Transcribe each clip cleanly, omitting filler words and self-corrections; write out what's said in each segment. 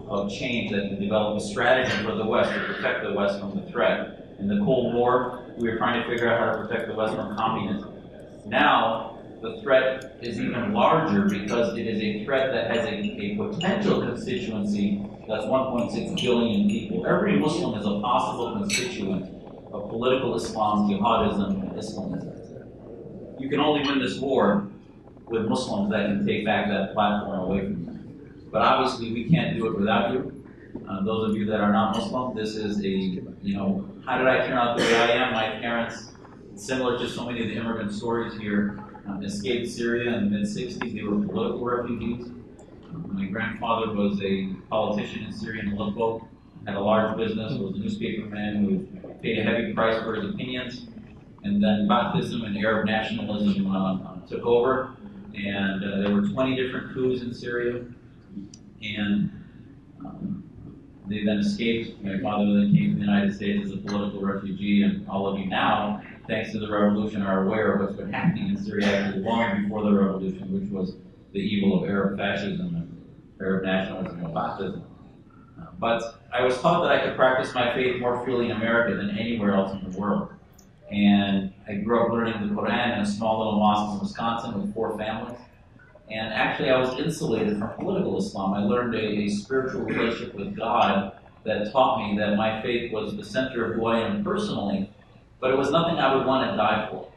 of change that can develop a strategy for the West to protect the West from the threat. In the Cold War, we were trying to figure out how to protect the West from communism. Now, the threat is even larger because it is a threat that has a potential constituency that's 1.6 billion people. Every Muslim is a possible constituent of political Islam, jihadism, and Islamism. You can only win this war with Muslims that can take back that platform away from you. But obviously, we can't do it without you. Those of you that are not Muslim, this is a, how did I turn out the way I am? My parents, similar to so many of the immigrant stories here, escaped Syria in the mid-60s. They were political refugees. My grandfather was a politician in Syria in Aleppo, had a large business, was a newspaper man who paid a heavy price for his opinions. And then Baathism and Arab nationalism took over. And there were 20 different coups in Syria. And they then escaped. My father then came to the United States as a political refugee. And all of you now, thanks to the revolution, are aware of what's been happening in Syria actually long before the revolution, which was the evil of Arab fascism and Arab nationalism and Baathism. But I was taught that I could practice my faith more freely in America than anywhere else in the world. And I grew up learning the Quran in a small little mosque in Wisconsin with 4 families. And actually I was insulated from political Islam. I learned a spiritual relationship with God that taught me that my faith was the center of who I am personally, but it was nothing I would want to die for.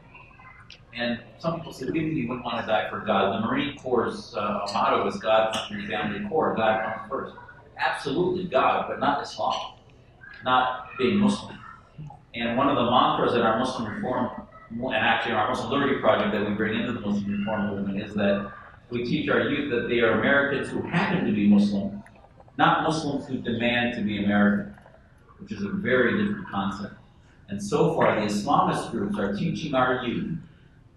And some people say, what do you mean you wouldn't want to die for God? The Marine Corps' motto is God, country, family, corps. God comes first. Absolutely God, but not Islam, not being Muslim. And one of the mantras in our Muslim Reform, and actually our Muslim Liberty Project that we bring into the Muslim Reform movement, is that we teach our youth that they are Americans who happen to be Muslim, not Muslims who demand to be American, which is a very different concept. And so far, the Islamist groups are teaching our youth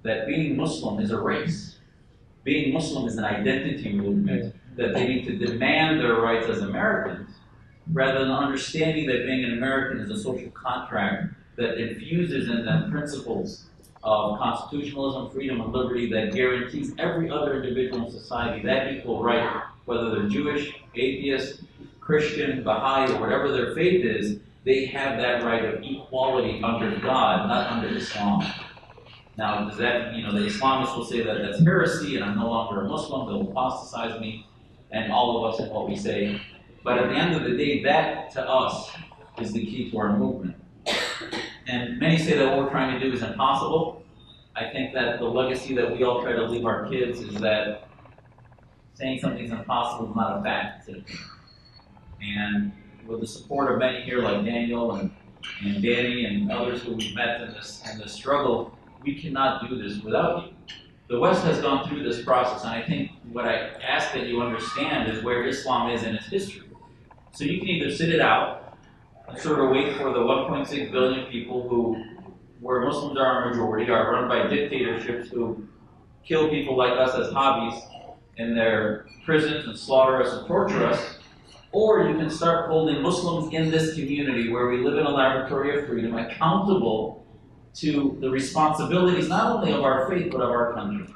that being Muslim is a race. Being Muslim is an identity movement, that they need to demand their rights as Americans, rather than understanding that being an American is a social contract that infuses in them principles of constitutionalism, freedom, and liberty that guarantees every other individual in society that equal right, whether they're Jewish, atheist, Christian, Baha'i, or whatever their faith is. They have that right of equality under God, not under Islam. Now, does that, the Islamists will say that that's heresy and I'm no longer a Muslim, they'll apostatize me, and all of us in what we say. But at the end of the day, that to us is the key to our movement. And many say that what we're trying to do is impossible. I think that the legacy that we all try to leave our kids is that saying something's impossible is not a fact. And with the support of many here like Daniel and Danny and others who we've met in this struggle, we cannot do this without you. The West has gone through this process, and I think what I ask that you understand is where Islam is in its history. So you can either sit it out and sort of wait for the 1.6 billion people who, where Muslims are a majority, are run by dictatorships who kill people like us as hobbies in their prisons and slaughter us and torture us, or you can start holding Muslims in this community where we live in a laboratory of freedom accountable to the responsibilities not only of our faith but of our country.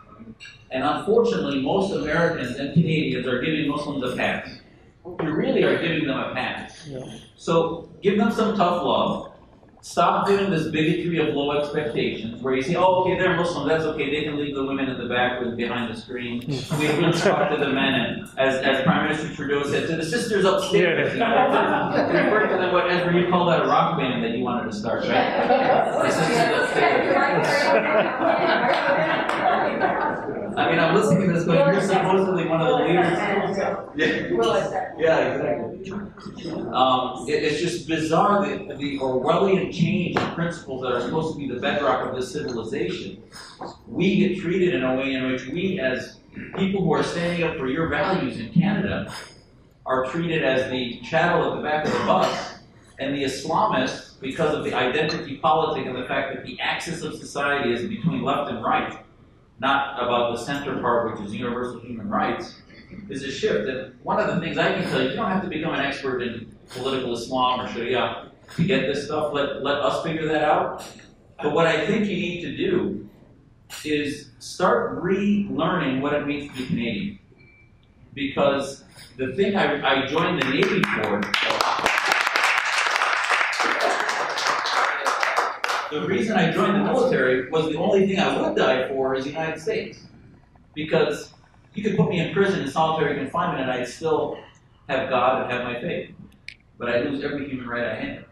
And unfortunately, most Americans and Canadians are giving Muslims a pass. You really are giving them a pass. Yeah. So give them some tough love. Stop doing this bigotry of low expectations where you say, oh, okay, they're Muslim, that's okay, they can leave the women in the back or behind the screen. We will talk to the men, and as Prime Minister Trudeau said, to the sisters upstairs. You know, refer to them, what, Ezra, you call that a rock band that you wanted to start, right? The sisters upstairs. I mean, I'm listening to this going, you're supposedly one of the leaders. Yeah, exactly. It's just bizarre the Orwellian change in principles that are supposed to be the bedrock of this civilization. We get treated in a way in which we, as people who are standing up for your values in Canada, are treated as the chattel at the back of the bus, and the Islamists, because of the identity politic and the fact that the axis of society is between left and right, not about the center part, which is universal human rights, is a shift. And one of the things I can tell you, you don't have to become an expert in political Islam or Sharia to get this stuff. Let us figure that out. But what I think you need to do is start relearning what it means to be Canadian. Because the thing I joined the Navy for, the reason I joined the military was the only thing I would die for is the United States. Because you could put me in prison in solitary confinement and I'd still have God and have my faith. But I lose every human right I have.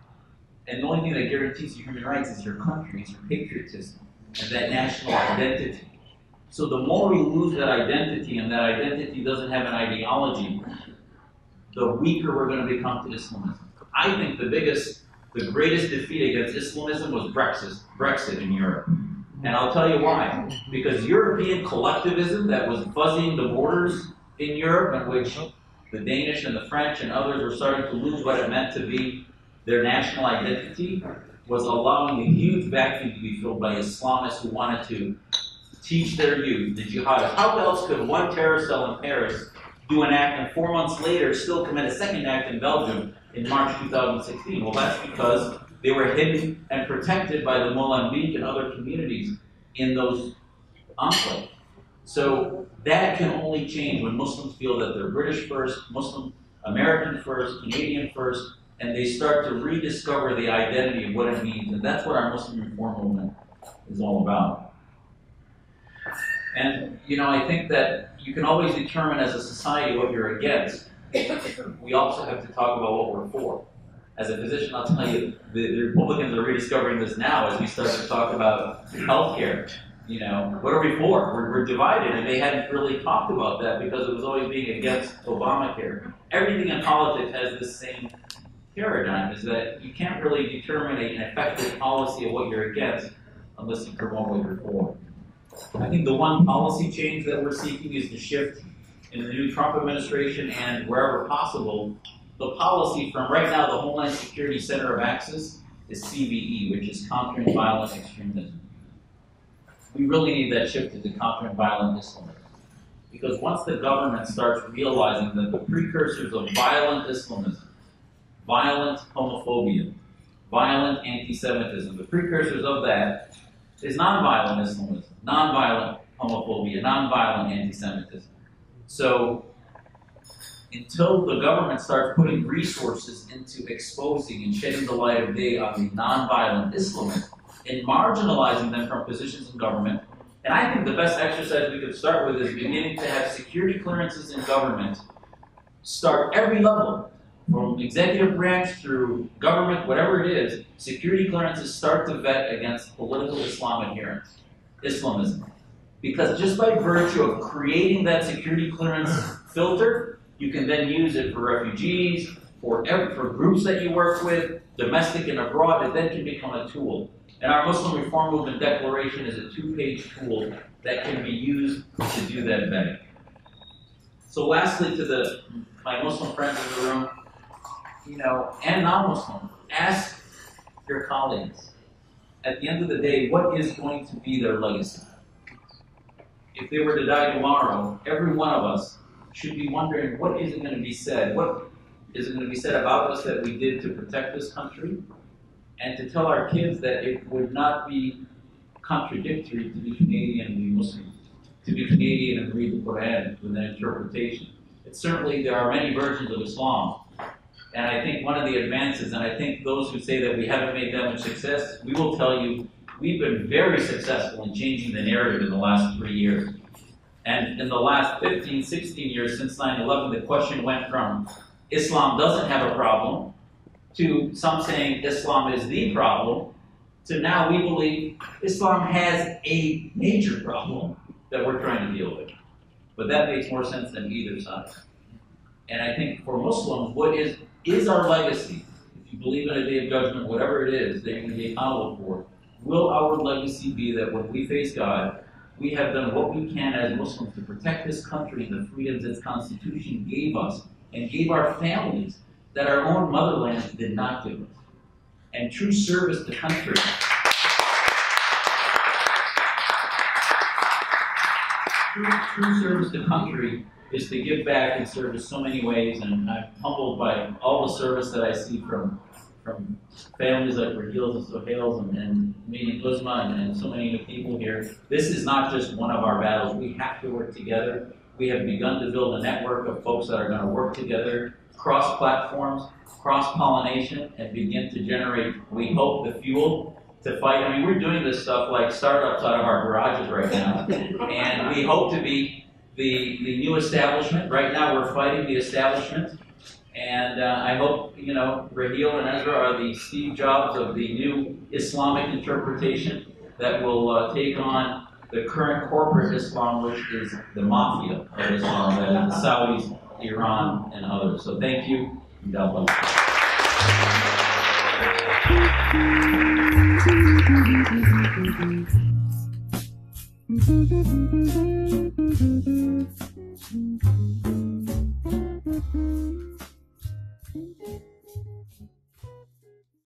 And the only thing that guarantees you human rights is your country, is your patriotism, and that national identity. So the more we lose that identity, and that identity doesn't have an ideology, the weaker we're going to become to Islamism. I think the greatest defeat against Islamism was Brexit in Europe. And I'll tell you why. Because European collectivism that was fuzzying the borders in Europe, in which the Danish and the French and others were starting to lose what it meant to be their national identity, was allowing a huge vacuum to be filled by Islamists who wanted to teach their youth, the jihadists. How else could one terrorist cell in Paris do an act and 4 months later still commit a second act in Belgium in March 2016? Well, that's because they were hidden and protected by the Molenbeek and other communities in those enclaves. So that can only change when Muslims feel that they're British first, Muslim, American first, Canadian first, and they start to rediscover the identity of what it means. And that's what our Muslim reform movement is all about. And, I think that you can always determine as a society what you're against. We also have to talk about what we're for. As a physician, I'll tell you, the Republicans are rediscovering this now as we start to talk about healthcare. What are we for? We're divided, and they hadn't really talked about that because it was always being against Obamacare. Everything in politics has this same paradigm, is that you can't really determine an effective policy of what you're against unless you promote what you're for. I think the one policy change that we're seeking is the shift in the new Trump administration and wherever possible, the policy from right now, the Homeland Security Center of Access is CVE, which is Countering Violent Extremism. We really need that shift to countering violent Islamism. Because once the government starts realizing that the precursors of violent Islamism, violent homophobia, violent anti-Semitism, the precursors of that is nonviolent Islamism, nonviolent homophobia, nonviolent anti-Semitism. So until the government starts putting resources into exposing and shedding the light of day on the nonviolent Islamists and marginalizing them from positions in government, and I think the best exercise we could start with is beginning to have security clearances in government start every level, from executive branch through government, whatever it is, security clearances start to vet against political Islam adherence, Islamism. Because just by virtue of creating that security clearance filter, you can then use it for refugees, for groups that you work with, domestic and abroad. It then can become a tool. And our Muslim Reform Movement Declaration is a 2-page tool that can be used to do that vetting. So lastly, to my Muslim friends in the room, and non-Muslim, ask your colleagues, at the end of the day, what is going to be their legacy? If they were to die tomorrow, every one of us should be wondering, what is it going to be said? What is it going to be said about us that we did to protect this country? And to tell our kids that it would not be contradictory to be Canadian and be Muslim, to be Canadian and read the Quran with an interpretation. Certainly, there are many versions of Islam. And I think one of the advances, and I think those who say that we haven't made that much success, we will tell you we've been very successful in changing the narrative in the last 3 years. And in the last 15, 16 years since 9/11, the question went from Islam doesn't have a problem to some saying Islam is the problem to now we believe Islam has a major problem that we're trying to deal with. But that makes more sense than either side. And I think for Muslims, what is our legacy? If you believe in a day of judgment, whatever it is that you're going to be accountable for, will our legacy be that when we face God, we have done what we can as Muslims to protect this country and the freedoms its Constitution gave us and gave our families that our own motherland did not give us? And true service to country. True service to country is to give back and serve in so many ways, and I'm humbled by all the service that I see from families like Rahil's and Sohail's and me and Uzma and so many people here. This is not just one of our battles. We have to work together, We have begun to build a network of folks that are going to work together, cross-platforms, cross-pollination, and begin to generate, we hope, the fuel to fight. I mean, we're doing this stuff like startups out of our garages right now, and we hope to be the new establishment. Right now, we're fighting the establishment, and I hope, you know, Raheel and Ezra are the Steve Jobs of the new Islamic interpretation that will take on the current corporate Islam, which is the mafia of Islam, that is the Saudis, Iran, and others. So thank you, and God bless.